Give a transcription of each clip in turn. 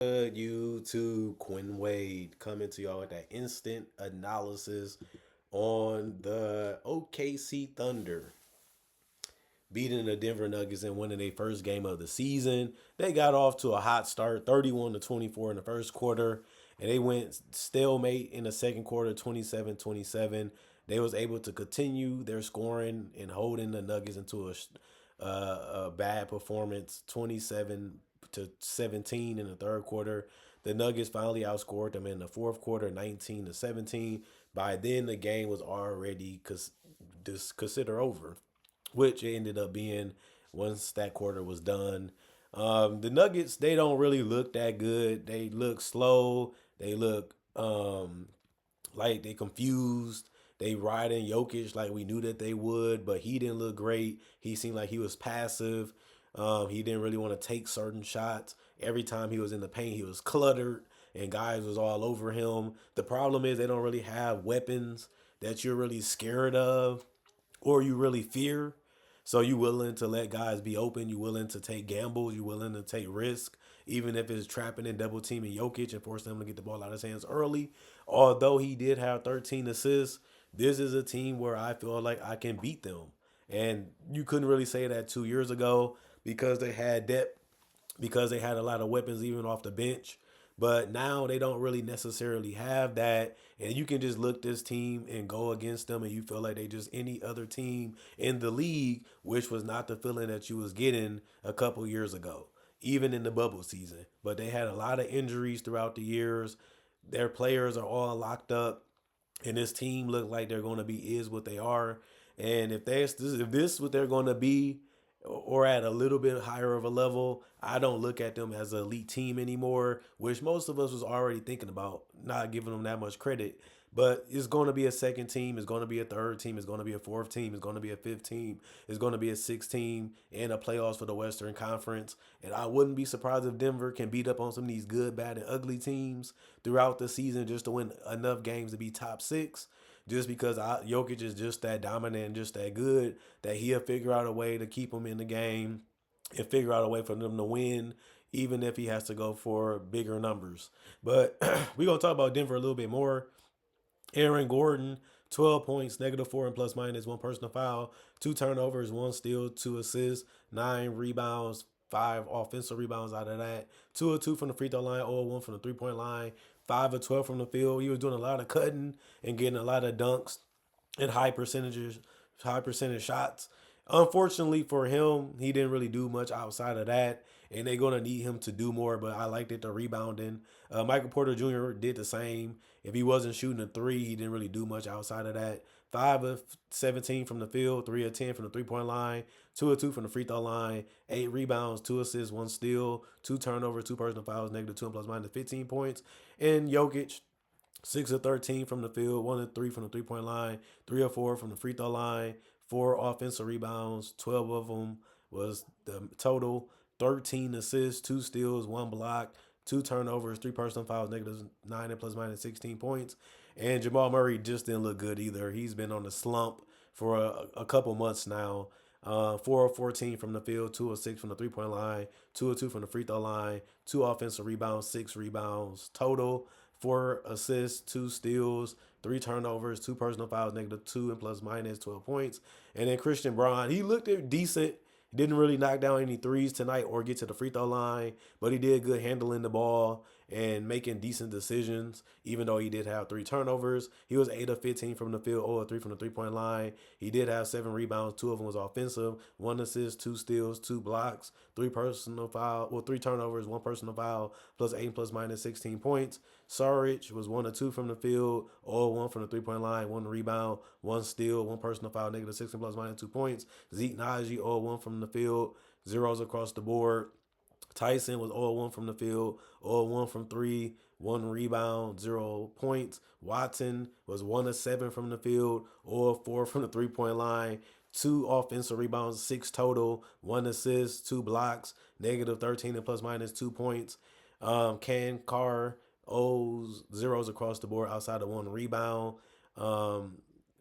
YouTube, Quinn Wade coming to y'all with that instant analysis on the OKC Thunder beating the Denver Nuggets and winning their first game of the season. They got off to a hot start, 31-24 in the first quarter, and they went stalemate in the second quarter, 27-27. They was able to continue their scoring and holding the Nuggets into a bad performance, 27-17 in the third quarter. The Nuggets finally outscored them in the fourth quarter, 19-17. By then, the game was already considered over, which it ended up being once that quarter was done. The Nuggets, they don't really look that good. They look slow. They look like they confused. They riding Jokic like we knew that they would, but he didn't look great. He seemed like he was passive. He didn't really want to take certain shots. Every time he was in the paint, he was cluttered and guys was all over him. The problem is they don't really have weapons that you're really scared of or you really fear. So you willing to let guys be open, you willing to take gambles, you willing to take risk, even if it's trapping and double teaming Jokic and forcing him to get the ball out of his hands early. Although he did have 13 assists, this is a team where I feel like I can beat them. And you couldn't really say that 2 years ago because they had depth, because they had a lot of weapons even off the bench. But now they don't really necessarily have that. And you can just look this team and go against them and you feel like they just any other team in the league, which was not the feeling that you was getting a couple years ago, even in the bubble season. But they had a lot of injuries throughout the years. Their players are all locked up. And this team look like they're going to be is what they are. And if this what they're going to be, or at a little bit higher of a level, I don't look at them as an elite team anymore, which most of us was already thinking about, not giving them that much credit. But it's going to be a second team, it's going to be a third team, it's going to be a fourth team, it's going to be a fifth team, it's going to be a sixth team, and a playoffs for the Western Conference. And I wouldn't be surprised if Denver can beat up on some of these good, bad, and ugly teams throughout the season just to win enough games to be top six, just because Jokic is just that dominant and just that good that he'll figure out a way to keep them in the game and figure out a way for them to win, even if he has to go for bigger numbers. But we're going to talk about Denver a little bit more. Aaron Gordon, 12 points, -4 and plus minus, one personal foul, two turnovers, one steal, two assists, nine rebounds, five offensive rebounds out of that. 2 of 2 from the free throw line, 0 of 1 from the 3-point line, 5 of 12 from the field. He was doing a lot of cutting and getting a lot of dunks and high percentage shots. Unfortunately for him, he didn't really do much outside of that, and they're gonna need him to do more. But I liked it the rebounding. Michael Porter Jr. did the same. If he wasn't shooting a three, he didn't really do much outside of that. 5 of 17 from the field, 3 of 10 from the 3-point line, 2 of 2 from the free throw line, 8 rebounds, two assists, one steal, two turnovers, two personal fouls, -2 and plus minus 15 points. And Jokic, 6 of 13 from the field, 1 of 3 from the 3-point line, 3 of 4 from the free throw line, four offensive rebounds, 12 of them was the total, 13 assists, two steals, one block, two turnovers, three personal fouls, -9 and plus minus 16 points. And Jamal Murray just didn't look good either. He's been on a slump for a couple months now. 4 of 14 from the field, 2 of 6 from the 3-point line, 2 of 2 from the free throw line, two offensive rebounds, six rebounds total, four assists, two steals, three turnovers, two personal fouls, -2 and plus minus 12 points. And then Christian Braun, he looked decent. Didn't really knock down any threes tonight or get to the free throw line, but he did good handling the ball and making decent decisions, even though he did have three turnovers. He was 8 of 15 from the field, 0 of 3 from the 3-point line. He did have seven rebounds, two of them was offensive, one assist, two steals, two blocks, three turnovers, one personal foul, plus 8 plus minus 16 points. Saric was 1 of 2 from the field, 0 of 1 from the 3-point line, one rebound, one steal, one personal foul, -6 and plus minus 2 points. Zeke Naji, 0 of 1 from the field, zeros across the board. Tyson was 0 of 1 from the field, 0 of 1 from three, one rebound, 0 points. Watson was 1 of 7 from the field, 0 of 4 from the 3-point line, two offensive rebounds, six total, one assist, two blocks, -13 and plus minus 2 points. Can Carr, O's, zeros across the board outside of one rebound.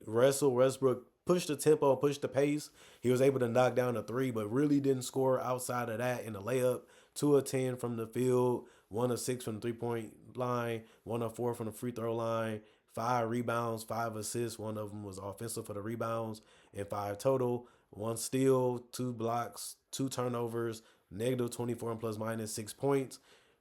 Russell Westbrook pushed the tempo, pushed the pace. He was able to knock down a three, but really didn't score outside of that in the layup. 2 of 10 from the field, 1 of 6 from the 3-point line, 1 of 4 from the free throw line, 5 rebounds, 5 assists. One of them was offensive for the rebounds, and 5 total. 1 steal, 2 blocks, 2 turnovers, negative 24 and plus minus 6 points.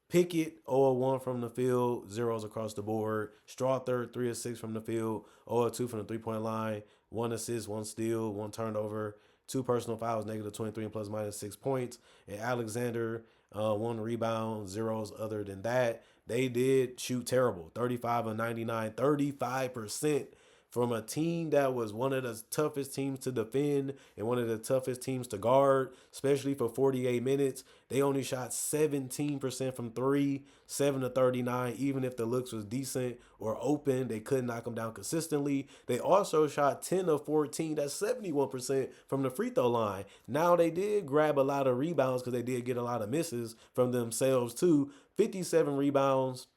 Pickett, 0-1 from the field, zeros across the board. Strawther, 3 of 6 from the field, 0-2 from the 3-point line, 1 assist, 1 steal, 1 turnover, 2 personal fouls, negative 23 and plus minus 6 points. And Alexander, 1 rebound, zeros other than that. They did shoot terrible, 35 of 99, 35% from a team that was one of the toughest teams to defend and one of the toughest teams to guard, especially for 48 minutes. They only shot 17% from three, 7 to 39. Even if the looks was decent or open, they couldn't knock them down consistently. They also shot 10 of 14. That's 71% from the free throw line. Now they did grab a lot of rebounds because they did get a lot of misses from themselves too. 57 rebounds,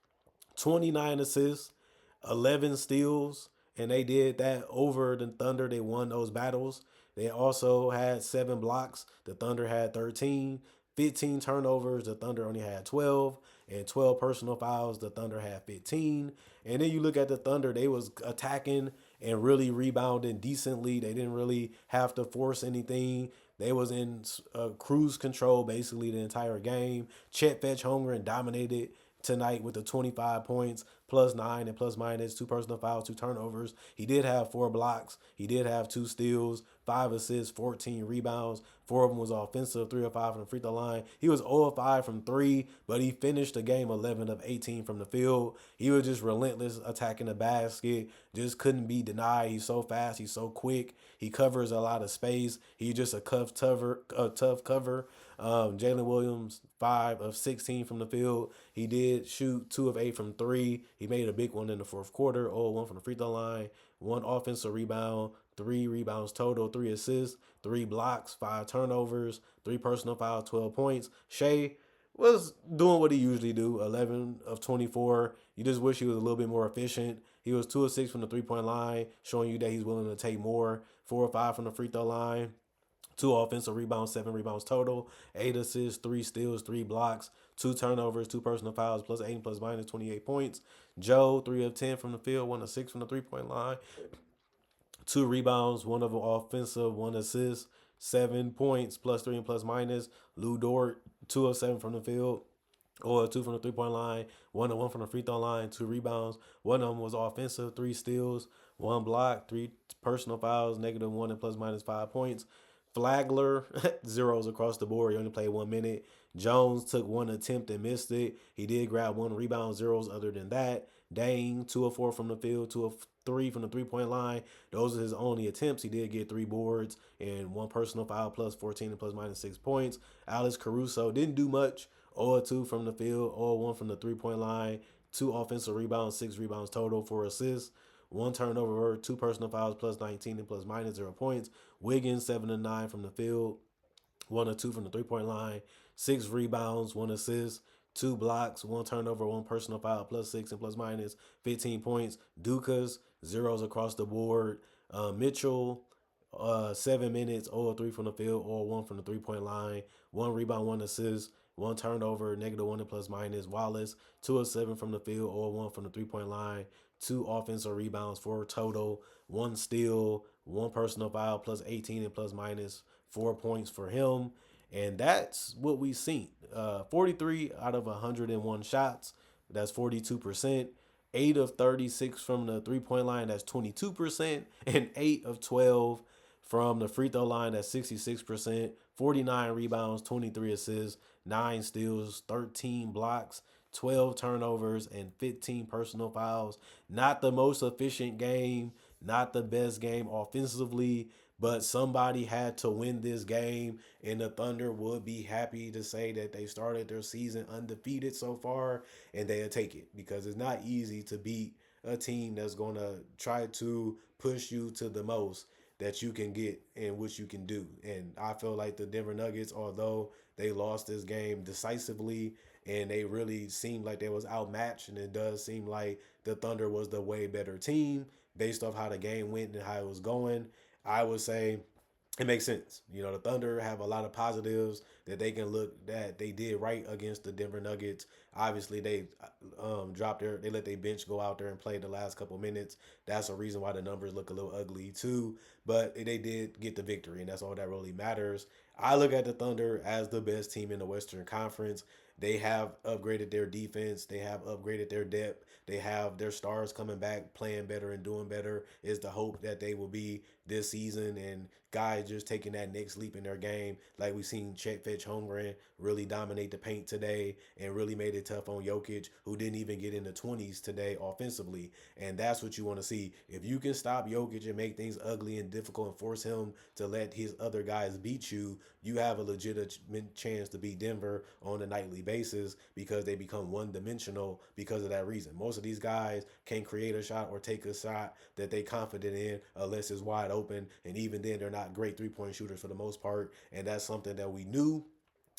29 assists, 11 steals, and they did that over the Thunder. They won those battles. They also had 7 blocks. The Thunder had 13, 15 turnovers. The Thunder only had 12, and 12 personal fouls. The Thunder had 15. And then you look at the Thunder, they was attacking and really rebounding decently. They didn't really have to force anything. They was in cruise control basically the entire game. Chet Fetch Holmgren dominated tonight with the 25 points, plus 9 and plus minus, 2 personal fouls, 2 turnovers. He did have 4 blocks. He did have 2 steals, 5 assists, 14 rebounds. 4 of them was offensive, 3 of 5 from the free throw line. He was 0 of 5 from 3, but he finished the game 11 of 18 from the field. He was just relentless attacking the basket, just couldn't be denied. He's so fast, he's so quick. He covers a lot of space. He's just a tough cover. Jalen Williams, 5 of 16 from the field. He did shoot 2 of 8 from 3. He made a big one in the fourth quarter, 0-1 from the free throw line, 1 offensive rebound, 3 rebounds total, 3 assists, 3 blocks, 5 turnovers, 3 personal fouls, 12 points. Shea was doing what he usually do, 11 of 24. You just wish he was a little bit more efficient. He was 2 of 6 from the 3-point line, showing you that he's willing to take more. 4 or 5 from the free throw line. 2 offensive rebounds, 7 rebounds total, 8 assists, 3 steals, 3 blocks, 2 turnovers, 2 personal fouls, plus 8 plus minus 28 points. Joe, 3 of 10 from the field, 1 of 6 from the 3-point line, 2 rebounds, 1 of offensive, 1 assist, 7 points, plus 3 and plus minus. Lou Dort, 2 of 7 from the field, or 2 from the 3-point line, 1 of 1 from the free throw line, 2 rebounds. One of them was offensive, 3 steals, 1 block, 3 personal fouls, negative 1 and plus minus 5 points. Flagler, zeros across the board. He only played 1 minute. Jones took 1 attempt and missed it. He did grab 1 rebound, zeros other than that. Dane, 2 of 4 from the field, 2 of 3 from the 3-point line. Those are his only attempts. He did get 3 boards and 1 personal foul, plus 14 and plus minus 6 points. Alex Caruso didn't do much. 0-2 from the field, 0-1 from the 3-point line. 2 offensive rebounds, 6 rebounds total, 4 assists. 1 turnover, 2 personal fouls, plus 19 and plus minus 0 points. Wiggins, 7 of 9 from the field, 1 of 2 from the 3-point line, 6 rebounds, 1 assist, 2 blocks, 1 turnover, 1 personal foul, plus 6 and plus minus 15 points. Dukas, zeros across the board. Mitchell, 7 minutes, 0-3 from the field, 0-1 from the 3-point line, 1 rebound, 1 assist, 1 turnover, negative 1 and plus minus. Wallace, 2 of 7 from the field, 0-1 from the 3-point line, 2 offensive rebounds, 4 total, 1 steal, 1 personal foul, plus 18 and plus minus 4 points for him. And that's what we've seen. 43 out of 101 shots. That's 42%. 8 of 36 from the 3-point line. That's 22%. And 8 of 12 from the free throw line. That's 66%. 49 rebounds, 23 assists, 9 steals, 13 blocks, 12 turnovers, and 15 personal fouls. Not the most efficient game, not the best game offensively, but somebody had to win this game, and the Thunder would be happy to say that they started their season undefeated so far, and they'll take it because it's not easy to beat a team that's going to try to push you to the most that you can get and what you can do. And I feel like the Denver Nuggets, although they lost this game decisively and they really seemed like they was outmatched, and it does seem like the Thunder was the way better team based off how the game went and how it was going, I would say it makes sense. You know, the Thunder have a lot of positives that they can look that they did right against the Denver Nuggets. Obviously, they they let their bench go out there and play the last couple minutes. That's a reason why the numbers look a little ugly too. But they did get the victory, and that's all that really matters. I look at the Thunder as the best team in the Western Conference. They have upgraded their defense. They have upgraded their depth. They have their stars coming back, playing better and doing better. Is the hope that they will be this season, and guys just taking that next leap in their game. Like we seen Chet Fetch Holmgren really dominate the paint today and really made it tough on Jokic, who didn't even get in the 20s today offensively. And that's what you want to see. If you can stop Jokic and make things ugly and difficult and force him to let his other guys beat you, you have a legitimate chance to beat Denver on a nightly basis because they become one dimensional because of that reason. Most of these guys can't create a shot or take a shot that they confident in unless it's wide open. And even then, they're not great 3-point shooters for the most part. And that's something that we knew,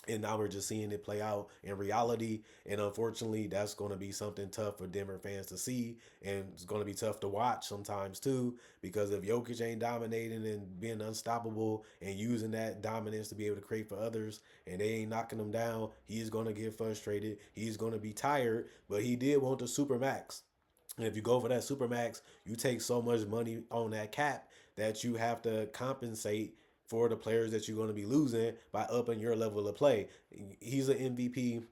and now we're just seeing it play out in reality. And unfortunately, that's going to be something tough for Denver fans to see. And it's going to be tough to watch sometimes too, because if Jokic ain't dominating and being unstoppable and using that dominance to be able to create for others, and they ain't knocking them down, he's going to get frustrated. He's going to be tired, but he did want the super max. And if you go for that super max, you take so much money on that cap that you have to compensate for the players that you're going to be losing by upping your level of play. He's an MVP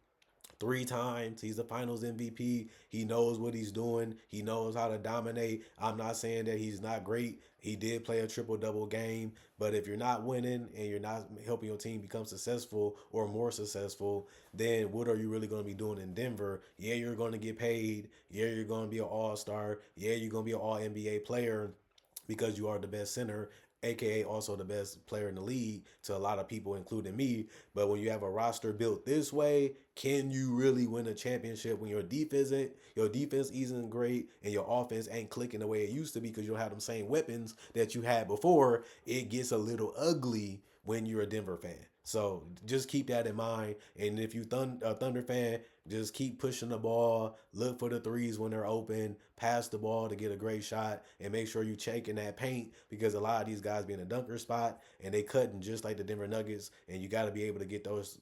3 times. He's the finals MVP. He knows what he's doing. He knows how to dominate. I'm not saying that he's not great. He did play a triple double game, but if you're not winning and you're not helping your team become successful or more successful, then what are you really going to be doing in Denver? Yeah, you're going to get paid. Yeah, you're going to be an all-star. Yeah, you're going to be an all NBA player because you are the best center, aka also the best player in the league to a lot of people, including me. But when you have a roster built this way, can you really win a championship when your defense isn't great and your offense ain't clicking the way it used to be because you don't have them same weapons that you had before? It gets a little ugly when you're a Denver fan. So just keep that in mind. And if you a Thunder fan, just keep pushing the ball. Look for the threes when they're open. Pass the ball to get a great shot, and make sure you checking that paint because a lot of these guys be in a dunker spot and they cutting just like the Denver Nuggets, and you got to be able to get those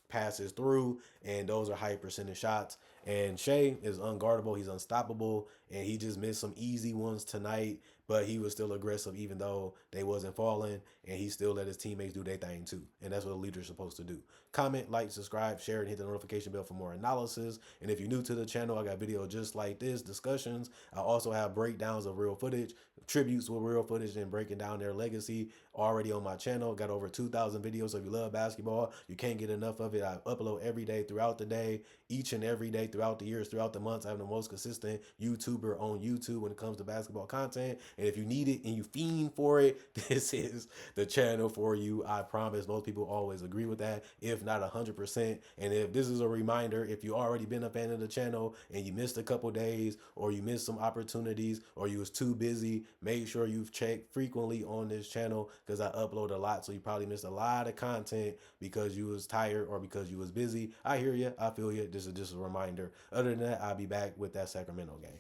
passes through, and those are high percentage shots. And Shea is unguardable. He's unstoppable, and he just missed some easy ones tonight, but he was still aggressive even though they wasn't falling, and he still let his teammates do their thing too. And that's what a leader's supposed to do. Comment, like, subscribe, share, and hit the notification bell for more analysis. And if you're new to the channel, I got videos just like this, discussions. I also have breakdowns of real footage, tributes with real footage, and breaking down their legacy already on my channel. Got over 2,000 videos. So if you love basketball, you can't get enough of it. I upload every day throughout the day, each and every day throughout the years, throughout the months. I'm the most consistent YouTuber on YouTube when it comes to basketball content. And if you need it and you fiend for it, this is the channel for you. I promise. Most people always agree with that, if not 100%. And if this is a reminder, if you already been a fan of the channel and you missed a couple days, or you missed some opportunities, or you was too busy, make sure you've checked frequently on this channel because I upload a lot. So you probably missed a lot of content because you was tired or because you was busy. I hear you. I feel you. This is just a reminder. Other than that, I'll be back with that Sacramento game.